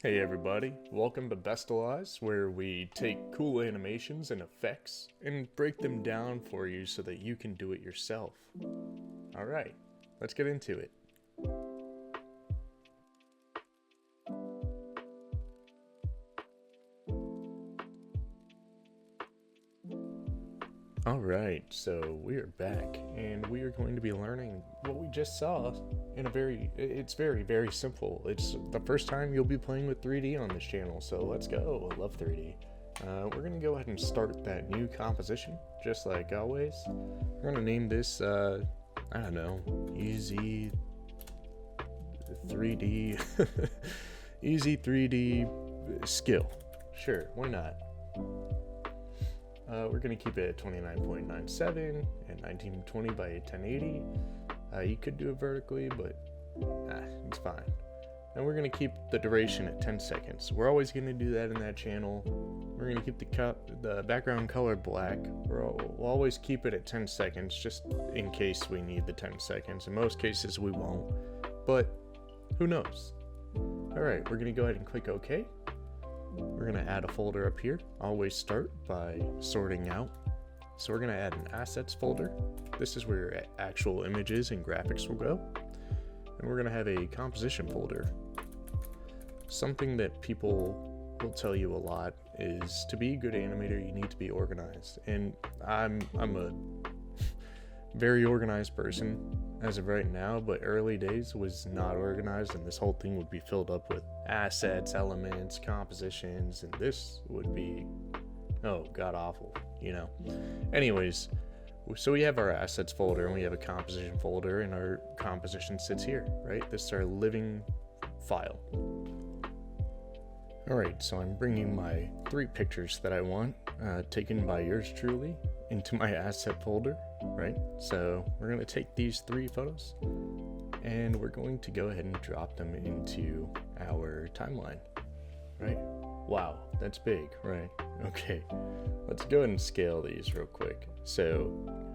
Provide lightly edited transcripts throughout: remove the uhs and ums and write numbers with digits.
Hey everybody, welcome to Bestulized, where we take cool animations and effects and break them down for you so that you can do it yourself. Alright, let's get into it. Alright, so we are back and we are going to be learning what we just saw in it's very simple. It's the first time you'll be playing with 3D on this channel, so let's go. I love 3D. We're going to go ahead and start that new composition, just like always. We're going to name this, I don't know, Easy 3D, Easy 3D Skill. Sure, why not? We're going to keep it at 29.97 and 1920 by 1080. You could do it vertically, but it's fine. And we're going to keep the duration at 10 seconds. We're always going to do that in that channel. We're going to keep the background color black. We'll always keep it at 10 seconds just in case we need the 10 seconds. In most cases we won't, but who knows? Alright, we're going to go ahead and click OK. We're going to add a folder up here. Always start by sorting out. So we're going to add an assets folder. This is where your actual images and graphics will go. And we're going to have a composition folder. Something that people will tell you a lot is to be a good animator, you need to be organized. And I'm a very organized person as of right now, but early days was not organized, and this whole thing would be filled up with assets, elements, compositions, and this would be god awful, you know. Anyways, so we have our assets folder and we have a composition folder, and our composition sits here, right? This is our living file. Alright, so I'm bringing my 3 pictures that I want, taken by yours truly, into my asset folder, right? So we're going to take these 3 photos and we're going to go ahead and drop them into our timeline, right? Wow, that's big, right? Okay, let's go ahead and scale these real quick. So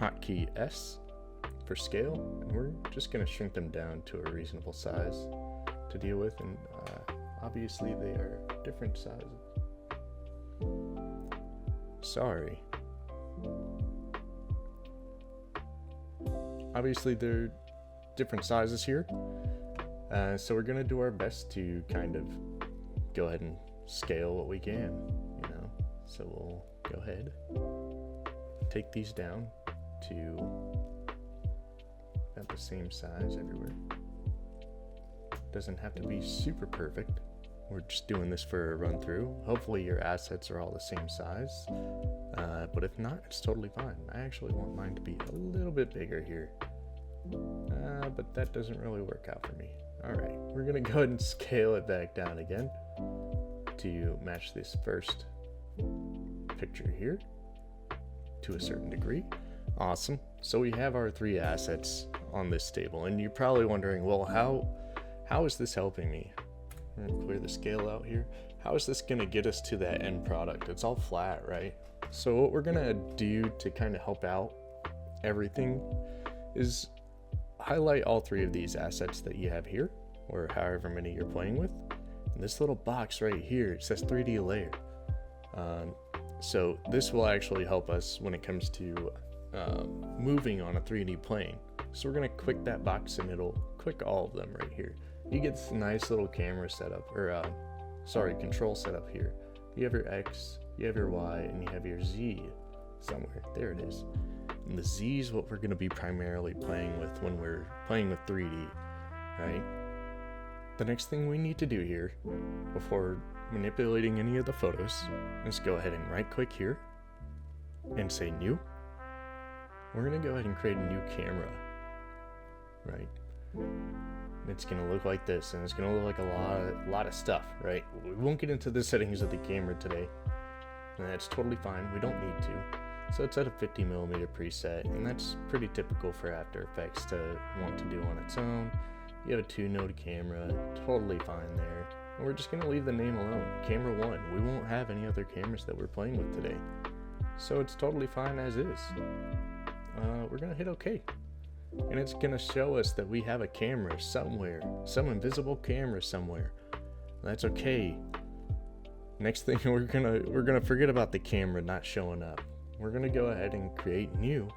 hotkey S for scale, and we're just going to shrink them down to a reasonable size to deal with, and obviously they are different sizes. Sorry. Obviously they're different sizes here, so we're gonna do our best to kind of go ahead and scale what we can, you know. So we'll go ahead, take these down to about the same size everywhere. Doesn't have to be super perfect. We're just doing this for a run through. Hopefully your assets are all the same size, but if not, it's totally fine. I actually want mine to be a little bit bigger here, but that doesn't really work out for me. Alright, we're gonna go ahead and scale it back down again to match this first picture here to a certain degree. Awesome. So we have our 3 assets on this table, and you're probably wondering, well, how is this helping me? I'm gonna clear the scale out here. How is this gonna get us to that end product? It's all flat, right? So what we're gonna do to kind of help out everything is highlight all 3 of these assets that you have here, or however many you're playing with. And this little box right here, it says 3D layer. So this will actually help us when it comes to moving on a 3D plane. So we're gonna click that box and it'll click all of them right here. You get this nice little camera setup, or control setup here. You have your X, you have your Y, and you have your Z somewhere. There it is. And the Z is what we're going to be primarily playing with when we're playing with 3D, right? The next thing we need to do here, before manipulating any of the photos, is go ahead and right click here and say new. We're going to go ahead and create a new camera, right? It's going to look like this, and it's going to look like a lot of stuff, right? We won't get into the settings of the camera today, and that's totally fine. We don't need to. So it's at a 50mm preset, and that's pretty typical for After Effects to want to do on its own. You have a 2-node camera, totally fine there. And we're just going to leave the name alone, Camera 1. We won't have any other cameras that we're playing with today. So it's totally fine as is. We're going to hit OK. And it's going to show us that we have a camera somewhere, some invisible camera somewhere. That's okay. Next thing, we're gonna forget about the camera not showing up. We're gonna go ahead and create new,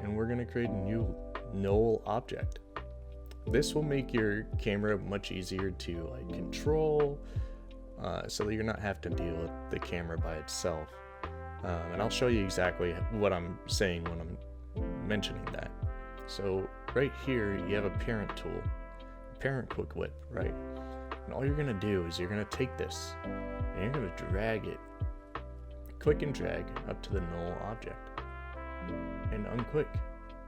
and we're gonna create a new null object. This will make your camera much easier to like control, so that you're not have to deal with the camera by itself. And I'll show you exactly what I'm saying when I'm mentioning that. So right here, you have a parent tool, parent quick whip, right? And all you're gonna do is you're gonna take this and you're gonna drag it, click and drag up to the null object, and unquick.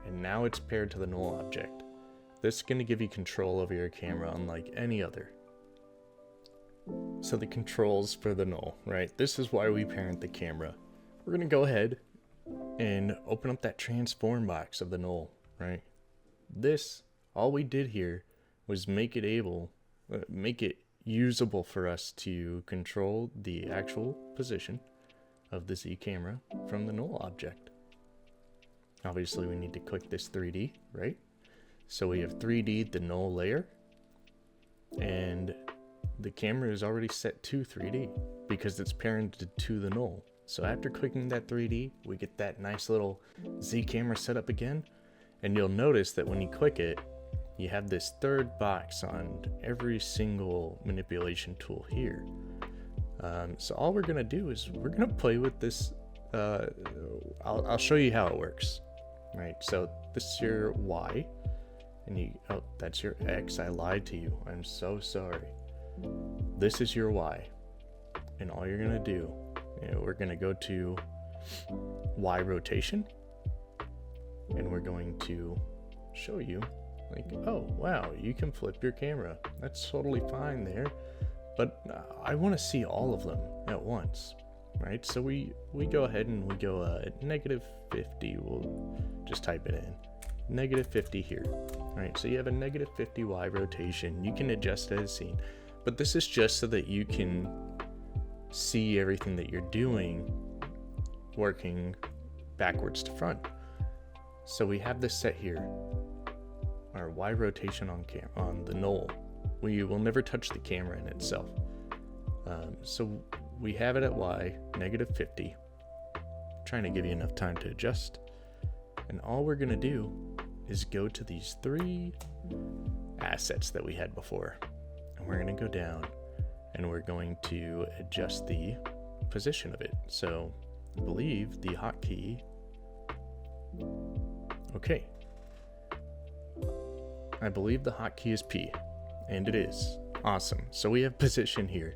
And now it's paired to the null object. This is gonna give you control over your camera unlike any other. So the controls for the null, right? This is why we parent the camera. We're gonna go ahead and open up that transform box of the null, right? This, all we did here was make it usable for us to control the actual position of the Z camera from the null object. Obviously we need to click this 3D, right? So we have 3D the null layer, and the camera is already set to 3D because it's parented to the null. So after clicking that 3D, we get that nice little Z camera set up again, and you'll notice that when you click it, you have this third box on every single manipulation tool here. So all we're gonna do is we're gonna play with this. I'll show you how it works, right? So this is your Y, and that's your X. I lied to you. I'm so sorry. This is your Y, and all you're gonna do, we're gonna go to Y rotation, and we're going to show you like, oh wow, you can flip your camera. That's totally fine there, but I want to see all of them at once, right? So we go ahead and we go -50. We'll just type it in, -50 here, right? So you have a -50 Y rotation. You can adjust it as seen, but this is just so that you can see everything that you're doing working backwards to front. So we have this set here, our Y rotation on the null. We will never touch the camera in itself. So we have it at Y, -50. Trying to give you enough time to adjust. And all we're gonna do is go to these 3 assets that we had before. And we're gonna go down and we're going to adjust the position of it. So I believe the hotkey, okay. I believe the hotkey is P, and it is. Awesome. So we have position here,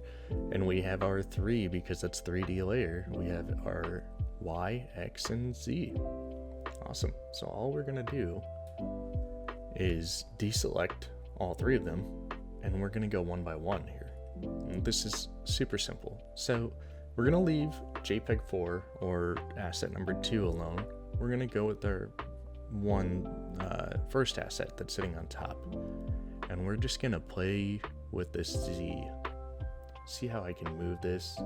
and we have our 3 because that's 3D layer. We have our Y, X, and Z. Awesome. So all we're gonna do is deselect all 3 of them, and we're gonna go one by one here. And this is super simple. So we're gonna leave JPEG 4 or asset number 2 alone. We're gonna go with our first asset that's sitting on top, and we're just gonna play with this Z. See how I can move this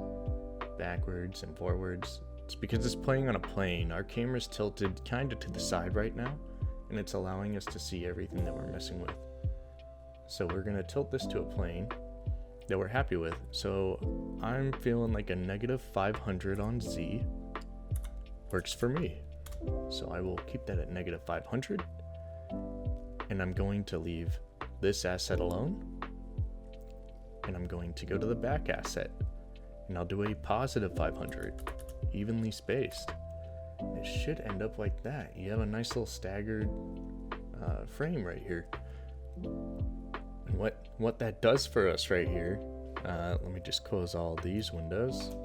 backwards and forwards? It's because it's playing on a plane. Our camera's tilted kind of to the side right now, and it's allowing us to see everything that we're messing with. So we're gonna tilt this to a plane that we're happy with. So I'm feeling like a -500 on Z works for me. So I will keep that at -500, and I'm going to leave this asset alone, and I'm going to go to the back asset, and I'll do a +500, evenly spaced. It should end up like that. You have a nice little staggered frame right here. And what that does for us right here, let me just close all these windows.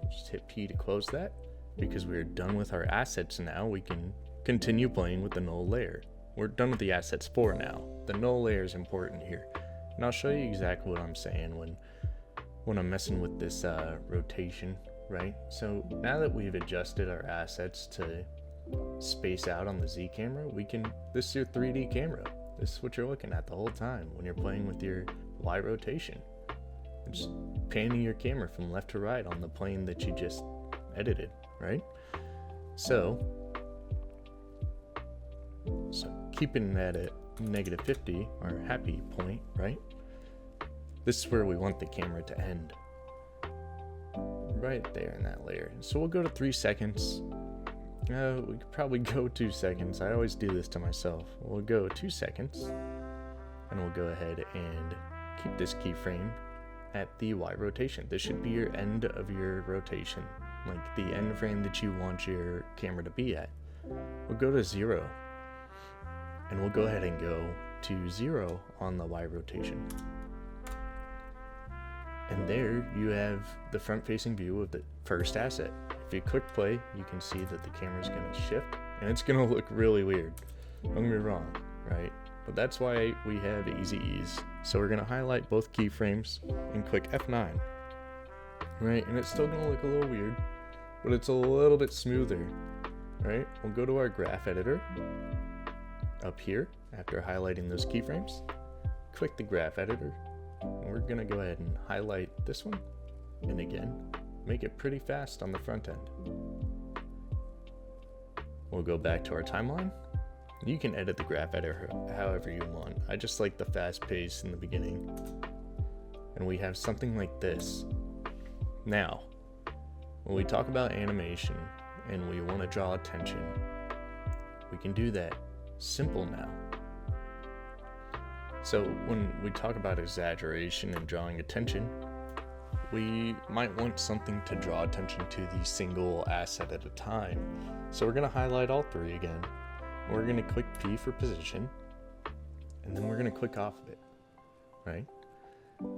Just hit P to close that. Because we're done with our assets now, we can continue playing with the null layer. We're done with the assets 4 now. The null layer is important here. And I'll show you exactly what I'm saying when I'm messing with this rotation, right? So now that we've adjusted our assets to space out on the Z camera, this is your 3D camera. This is what you're looking at the whole time when you're playing with your Y rotation. Just panning your camera from left to right on the plane that you just edited, right? So keeping that at -50, our happy point, right? This is where we want the camera to end. Right there in that layer. So we'll go to 3 seconds. We could probably go 2 seconds. I always do this to myself. We'll go 2 seconds. And we'll go ahead and keep this keyframe at the Y rotation. This should be your end of your rotation. Like the end frame that you want your camera to be at. We'll go to 0. And we'll go ahead and go to 0 on the Y rotation. And there you have the front-facing view of the first asset. If you click play, you can see that the camera's going to shift, and it's going to look really weird. Don't get me wrong, right? But that's why we have easy ease. So we're going to highlight both keyframes and click F9, right? And it's still going to look a little weird, but it's a little bit smoother, right? We'll go to our graph editor up here after highlighting those keyframes. Click the graph editor. And we're going to go ahead and highlight this one, and again, make it pretty fast on the front end. We'll go back to our timeline. You can edit the graph editor however you want. I just like the fast pace in the beginning. And we have something like this. Now, when we talk about animation and we want to draw attention, we can do that simple now. So when we talk about exaggeration and drawing attention, we might want something to draw attention to the single asset at a time. So we're going to highlight all 3 again. We're going to click P for position, and then we're going to click off of it, right?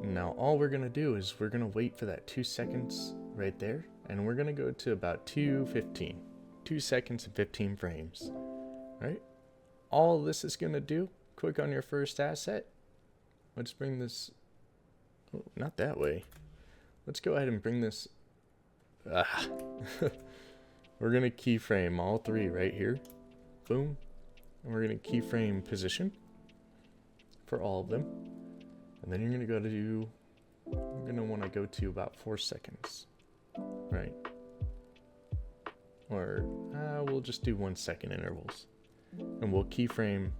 Now all we're going to do is we're going to wait for that 2 seconds right there, and we're going to go to about 2:15, 2 seconds and 15 frames, right? All this is going to do, click on your first asset. Let's bring this, oh, not that way. Let's go ahead and bring this, we're going to keyframe all 3 right here. Boom. And we're going to keyframe position for all of them. And then you're going to go to, you're going to want to go to about 4 seconds, right? Or we'll just do 1 second intervals. And we'll keyframe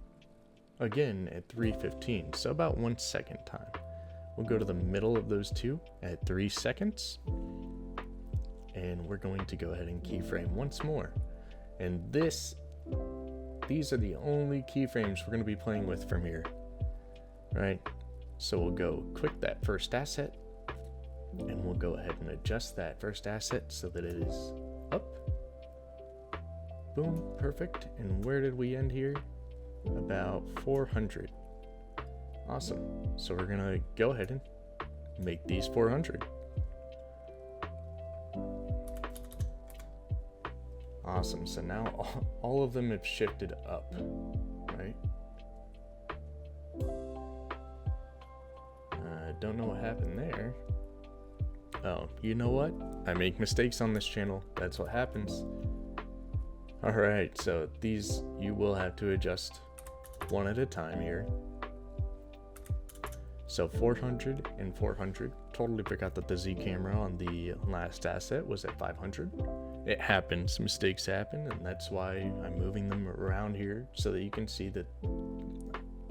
again at 3:15, so about 1 second time. We'll go to the middle of those 2 at 3 seconds. And we're going to go ahead and keyframe once more. And these are the only keyframes we're going to be playing with from here, right? So we'll go click that first asset, and we'll go ahead and adjust that first asset so that it is up. Boom, perfect. And where did we end here? About 400. Awesome. So we're going to go ahead and make these 400. Awesome. So now all of them have shifted up, right? Don't know what happened there. Oh, you know what? I make mistakes on this channel. That's what happens. Alright, so these you will have to adjust one at a time here. So 400 and 400. Totally forgot that the Z camera on the last asset was at 500. It happens, mistakes happen, and that's why I'm moving them around here so that you can see that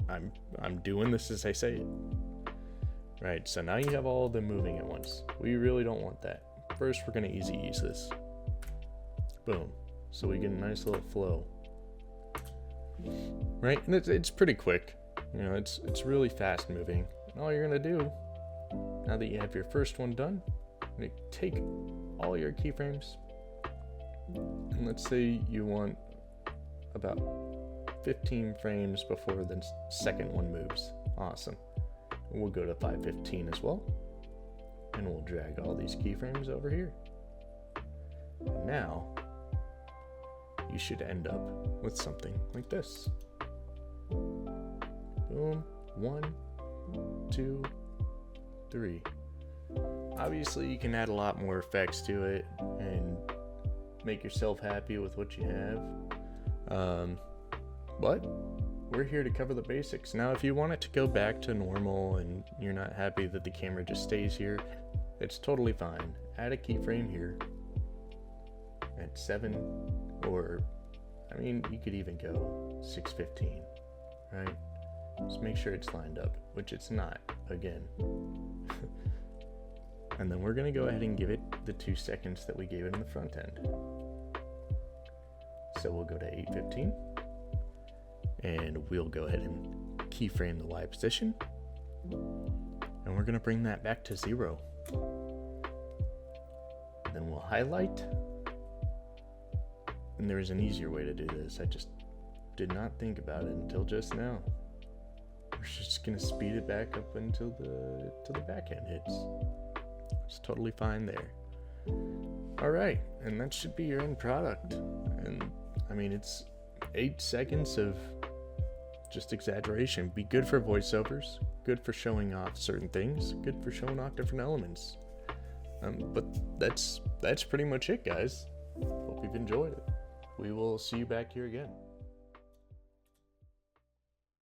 I'm doing this as I say it. Right, so now you have all of them moving at once. We really don't want that. First, we're going to easy ease this. Boom. So we get a nice little flow. Right, and it's pretty quick. You know, it's really fast moving. And all you're going to do, now that you have your first one done, you're going to take all your keyframes. And let's say you want about 15 frames before the second one moves. Awesome. We'll go to 5:15 as well, and we'll drag all these keyframes over here. And now you should end up with something like this. Boom. 1, 2, 3. Obviously you can add a lot more effects to it and make yourself happy with what you have, but we're here to cover the basics. Now, if you want it to go back to normal and you're not happy that the camera just stays here, it's totally fine. Add a keyframe here at 7, or, I mean, you could even go 6:15, right? Just make sure it's lined up, which it's not, again. And then we're gonna go ahead and give it the 2 seconds that we gave it in the front end. So we'll go to 8:15, and we'll go ahead and keyframe the Y position, and we're gonna bring that back to 0. Then we'll highlight, and there's an easier way to do this. I just did not think about it until just now. We're just gonna speed it back up until the backhand hits. It's totally fine there. All right, and that should be your end product. And I mean, it's 8 seconds of just exaggeration. Be good for voiceovers, good for showing off certain things, good for showing off different elements. But that's pretty much it, guys. Hope you've enjoyed it. We will see you back here again.